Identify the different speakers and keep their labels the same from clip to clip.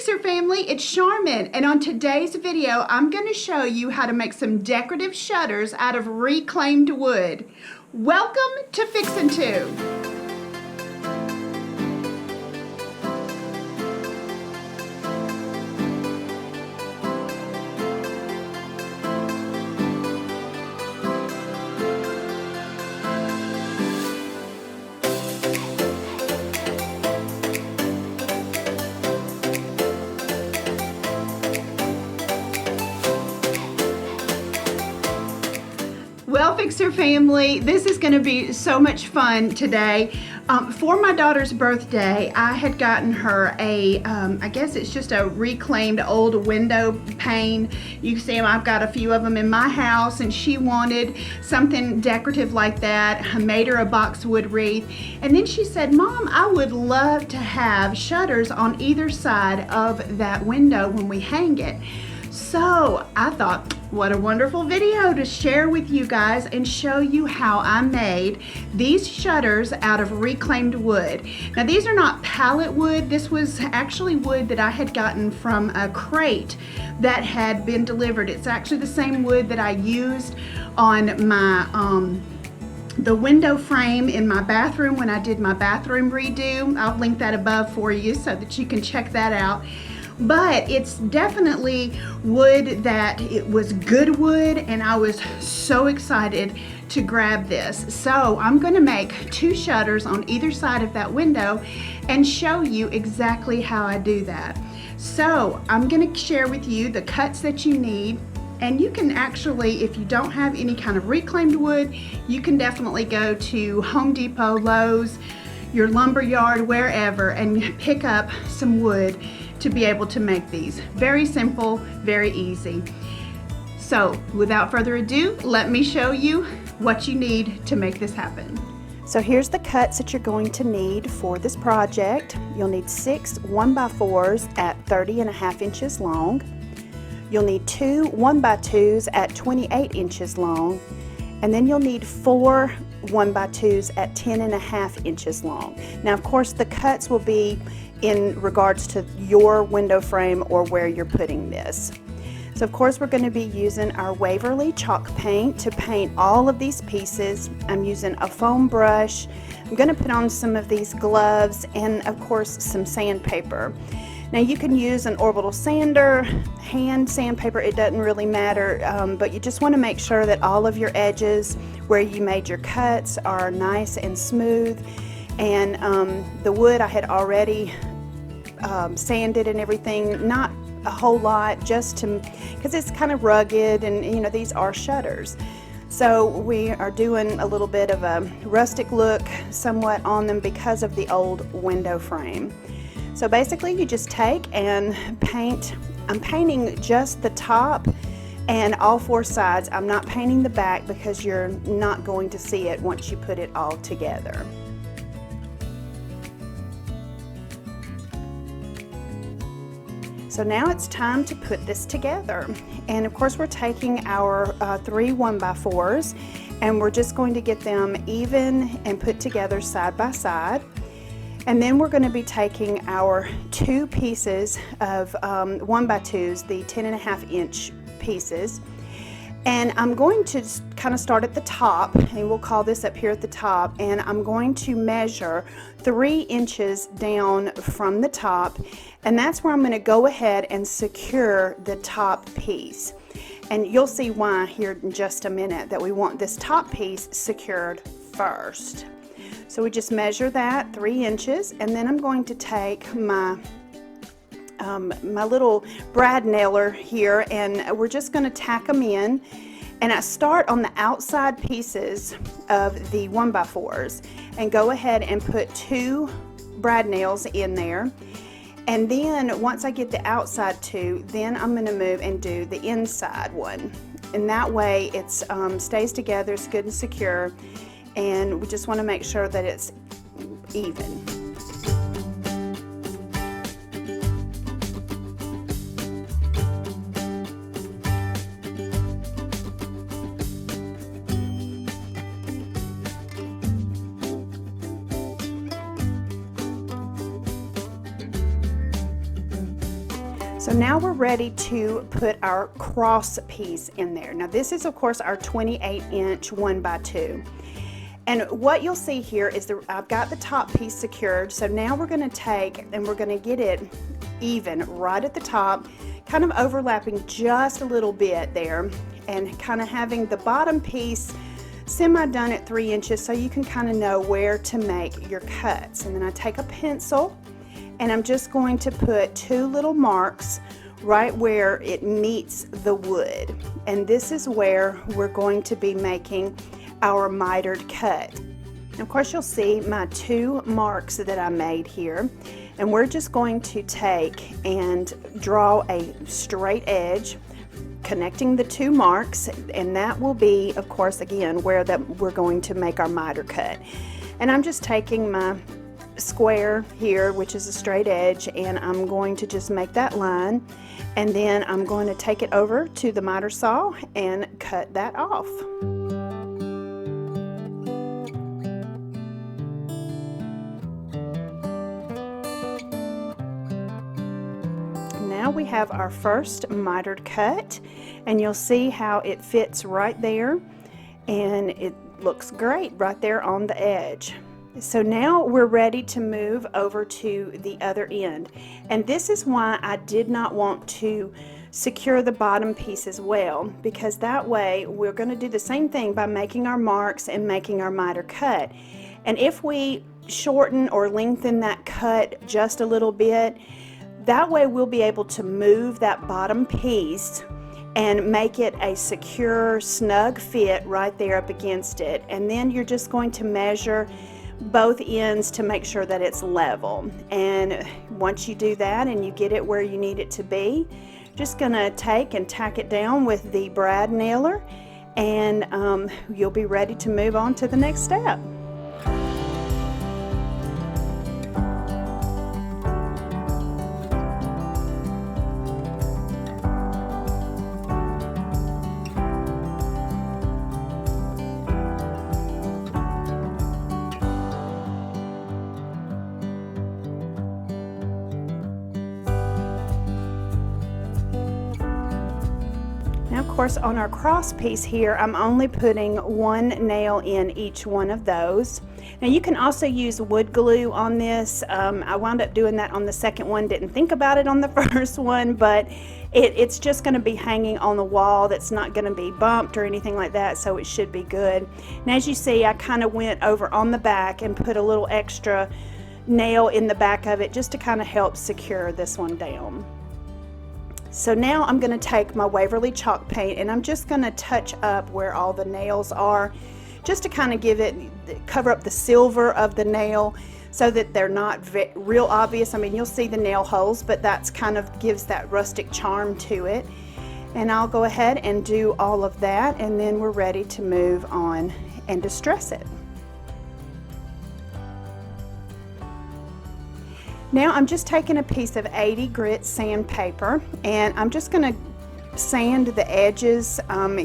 Speaker 1: Fixer family, it's Charmin, and on today's video I'm going to show you how to make some decorative shutters out of reclaimed wood. Welcome to Fixin' 2. Well, Fixer family, this is going to be so much fun today. For my daughter's birthday, I had gotten her a, I guess it's just a reclaimed old window pane. You can see them, I've got a few of them in my house, and she wanted something decorative like that. I made her a boxwood wreath, and then she said, Mom, I would love to have shutters on either side of that window when we hang it. So I thought, what a wonderful video to share with you guys and show you how I made these shutters out of reclaimed wood. Now these are not pallet wood. This was actually wood that I had gotten from a crate that had been delivered. It's actually the same wood that I used on my the window frame in my bathroom when I did my bathroom redo. I'll link that above for you so that you can check that out. But it's definitely wood that it was good wood, and I was so excited to grab this. So I'm going to make two shutters on either side of that window and show you exactly how I do that. So I'm going to share with you the cuts that you need, and you can actually, if you don't have any kind of reclaimed wood, you can definitely go to Home Depot, Lowe's, your lumber yard, wherever, and pick up some wood to be able to make these. Very simple, very easy. So without further ado, let me show you what you need to make this happen.
Speaker 2: So here's the cuts that you're going to need for this project. You'll need 6 1x4s at 30.5 inches long. You'll need 2 1x2s at 28 inches long. And then you'll need 4 1x2s at 10.5 inches long. Now of course the cuts will be in regards to your window frame or where you're putting this. So of course we're going to be using our Waverly chalk paint to paint all of these pieces. I'm using a foam brush. I'm going to put on some of these gloves and of course some sandpaper. Now you can use an orbital sander, hand sandpaper, it doesn't really matter, but you just want to make sure that all of your edges where you made your cuts are nice and smooth. And the wood I had already sanded and everything, not a whole lot, just to, because it's kind of rugged, and you know these are shutters. So we are doing a little bit of a rustic look somewhat on them because of the old window frame. So basically you just take and paint. I'm painting just the top and all 4 sides. I'm not painting the back because you're not going to see it once you put it all together. So now it's time to put this together. And of course we're taking our 3 1x4s and we're just going to get them even and put together side by side. And then we're going to be taking our 2 pieces of 1x2s, the 10.5 inch pieces. And I'm going to kind of start at the top, and we'll call this up here at the top, and I'm going to measure 3 inches down from the top, and that's where I'm going to go ahead and secure the top piece. And you'll see why here in just a minute, that we want this top piece secured first. So we just measure that 3 inches, and then I'm going to take my my little brad nailer here, and we're just going to tack them in. And I start on the outside pieces of the 1x4s and go ahead and put 2 brad nails in there. And then once I get the outside 2, then I'm going to move and do the inside one. And that way it stays together, it's good and secure, and we just want to make sure that it's even. So now we're ready to put our cross piece in there. Now this is of course our 28-inch 1x2. And what you'll see here is I've got the top piece secured. So now we're going to take and we're going to get it even right at the top, kind of overlapping just a little bit there, and kind of having the bottom piece semi-done at 3 inches so you can kind of know where to make your cuts. And then I take a pencil and I'm just going to put 2 little marks right where it meets the wood. And this is where we're going to be making our mitered cut. And of course you'll see my 2 marks that I made here. And we're just going to take and draw a straight edge connecting the 2 marks, and that will be of course again where we're going to make our miter cut. And I'm just taking my square here, which is a straight edge, and I'm going to just make that line, and then I'm going to take it over to the miter saw and cut that off. Now we have our first mitered cut, and you'll see how it fits right there, and it looks great right there on the edge. So now we're ready to move over to the other end, and this is why I did not want to secure the bottom piece as well, because that way we're going to do the same thing by making our marks and making our miter cut. And if we shorten or lengthen that cut just a little bit, that way we'll be able to move that bottom piece and make it a secure, snug fit right there up against it. And then you're just going to measure both ends to make sure that it's level. And once you do that and you get it where you need it to be, just gonna take and tack it down with the brad nailer, and you'll be ready to move on to the next step. Now of course on our cross piece here, I'm only putting 1 nail in each one of those. Now you can also use wood glue on this. I wound up doing that on the second one, didn't think about it on the first one, but it's just going to be hanging on the wall. That's not going to be bumped or anything like that, so it should be good. And as you see, I kind of went over on the back and put a little extra nail in the back of it just to kind of help secure this one down. So now I'm going to take my Waverly chalk paint and I'm just going to touch up where all the nails are, just to kind of cover up the silver of the nail so that they're not real obvious. I mean, you'll see the nail holes, but that's kind of gives that rustic charm to it. And I'll go ahead and do all of that, and then we're ready to move on and distress it. Now I'm just taking a piece of 80 grit sandpaper, and I'm just going to sand the edges,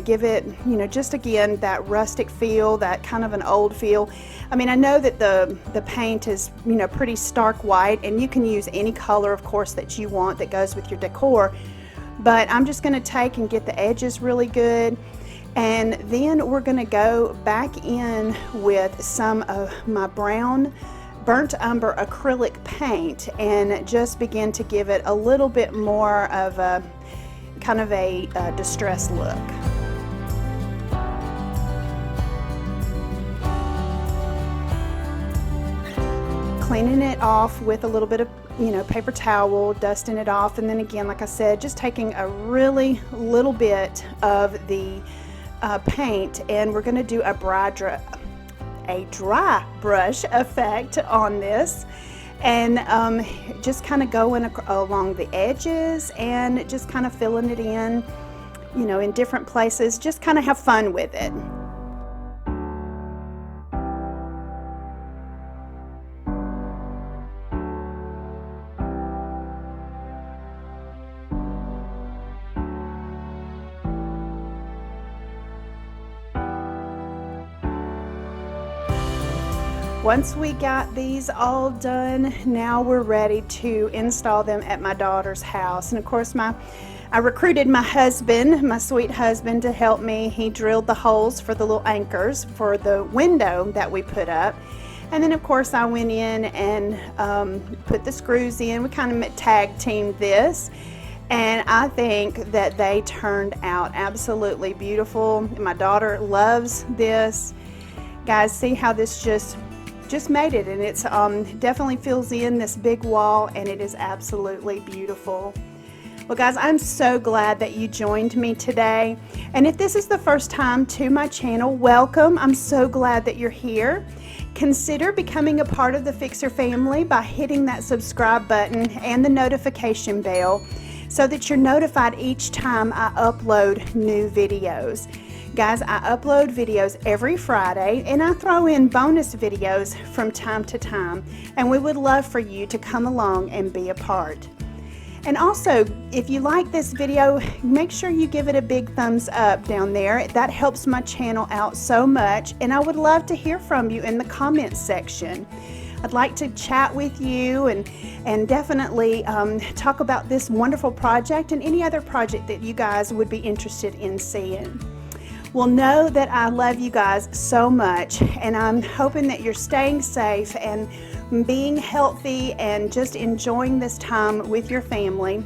Speaker 2: give it, just again that rustic feel, that kind of an old feel. I mean, I know that the paint is, pretty stark white, and you can use any color, of course, that you want that goes with your decor, but I'm just going to take and get the edges really good. And then we're going to go back in with some of my brown burnt umber acrylic paint and just begin to give it a little bit more of a kind of a distressed look. Cleaning it off with a little bit of paper towel, dusting it off, and then again, like I said, just taking a really little bit of the paint, and we're going to do a dry brush effect on this, and just kind of going along the edges and just kind of filling it in, in different places. Just kind of have fun with it. Once we got these all done, now we're ready to install them at my daughter's house. And of course, I recruited my husband, my sweet husband, to help me. He drilled the holes for the little anchors for the window that we put up. And then of course I went in and put the screws in. We kind of tag teamed this. And I think that they turned out absolutely beautiful. My daughter loves this. Guys, see how this just made it, and it's definitely fills in this big wall, and it is absolutely beautiful. Well guys, I'm so glad that you joined me today. And if this is the first time to my channel, welcome. I'm so glad that you're here. Consider becoming a part of the Fixer family by hitting that subscribe button and the notification bell so that you're notified each time I upload new videos. Guys, I upload videos every Friday, and I throw in bonus videos from time to time, and we would love for you to come along and be a part. And also, if you like this video, make sure you give it a big thumbs up down there. That helps my channel out so much, and I would love to hear from you in the comments section. I'd like to chat with you and definitely talk about this wonderful project and any other project that you guys would be interested in seeing. Well, know that I love you guys so much, and I'm hoping that you're staying safe and being healthy and just enjoying this time with your family.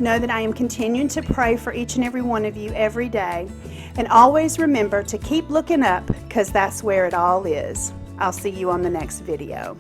Speaker 2: Know that I am continuing to pray for each and every one of you every day. And always remember to keep looking up, because that's where it all is. I'll see you on the next video.